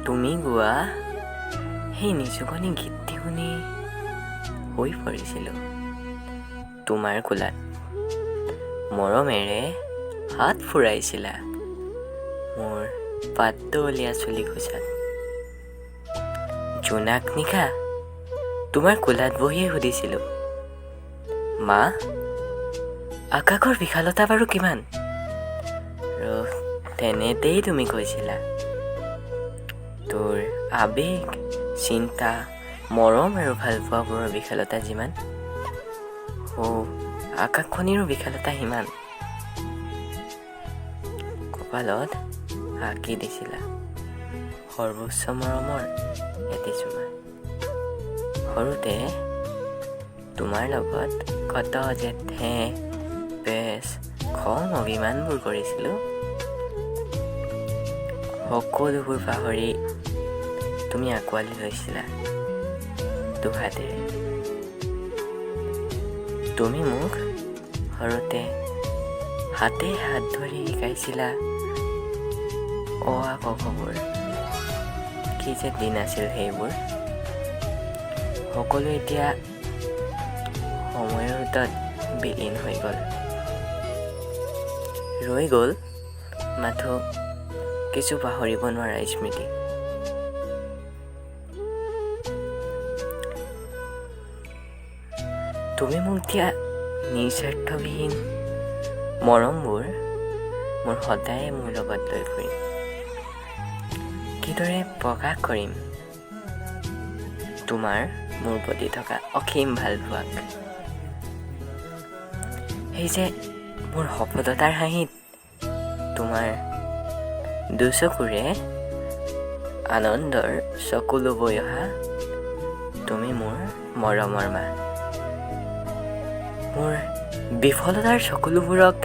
তুমি গোৱা সেই নিচুকনি গীতটি শুনি হৈ পৰিছিলোঁ তোমাৰ কোলাত। মৰমেৰে হাত ফুৰাইছিলা মোৰ পাতলীয়া চুলি কোছাত। জোনাক নিশা তোমাৰ কোলাত বহিয়ে সুধিছিলোঁ, মা, আকাশৰ বিশালতা বাৰু কিমান? আৰু তেনেতেই তুমি কৈছিলা, তোৰ আবেগ, চিন্তা, মৰম আৰু ভালপোৱাবোৰৰ বিশালতা যিমান, আকাশখনিৰো বিশালতা সিমান। কপালত আঁকি দিছিলা সৰ্বোচ্চ মৰমৰ এটি চুমা। সৰুতে তোমাৰ লগত কত যে ঠেহ, পেচ, খং, অভিমানবোৰ কৰিছিলোঁ, সকলোবোৰ পাহৰি তুমি আঁকোৱালি লৈছিলা দুহাতেৰে। তুমি মোক সৰুতে হাতে হাত ধৰি শিকাইছিলা অ আ ক খবোৰ। কি যে দিন আছিল সেইবোৰ। সকলো এতিয়া সময়ৰ সোঁতত বিলীন হৈ গ'ল। ৰৈ গ'ল মাথো কিছু পাহৰিব নোৱাৰা স্মৃতি। তুমি মোক দিয়া নিস্বাৰ্থবিহীন মৰমবোৰ মোৰ সদায়ে মোৰ লগত লৈ ফুৰিম। কিদৰে প্ৰকাশ কৰিম তোমাৰ মোৰ প্ৰতি থকা অসীম ভালপোৱাক? সেই যে মোৰ সফলতাৰ হাঁহিত তোমাৰ দুচকুৰে আনন্দৰ চকুলো বৈ অহা তুমি মোৰ মৰমৰ মা। মোৰ বিফলতাৰ চকুলোবোৰক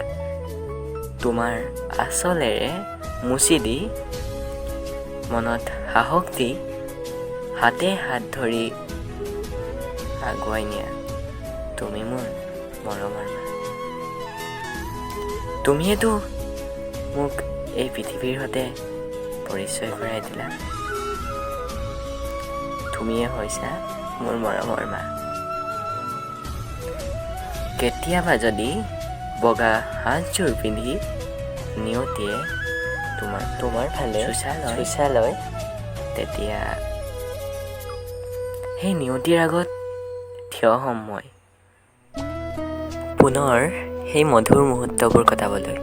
তোমাৰ আঁচলেৰে মুচি দি, মনত সাহস দি, হাতে হাত ধৰি আগুৱাই নিয়া তুমি মোৰ মৰমৰ মা। তুমিয়েতো মোক এই পৃথিৱীৰ সৈতে পৰিচয় কৰাই দিলা। তুমিয়ে হৈছা মোৰ মৰমৰ মা। কেতিয়াবা যদি বগা সাজযোৰ পিন্ধি নিয়তিয়ে তোমাৰ ফালে চুচা লয়, তেতিয়া সেই নিয়তিৰ আগত থিয় হ'ম মই, পুনৰ সেই মধুৰ মুহূৰ্তবোৰ কটাবলৈ।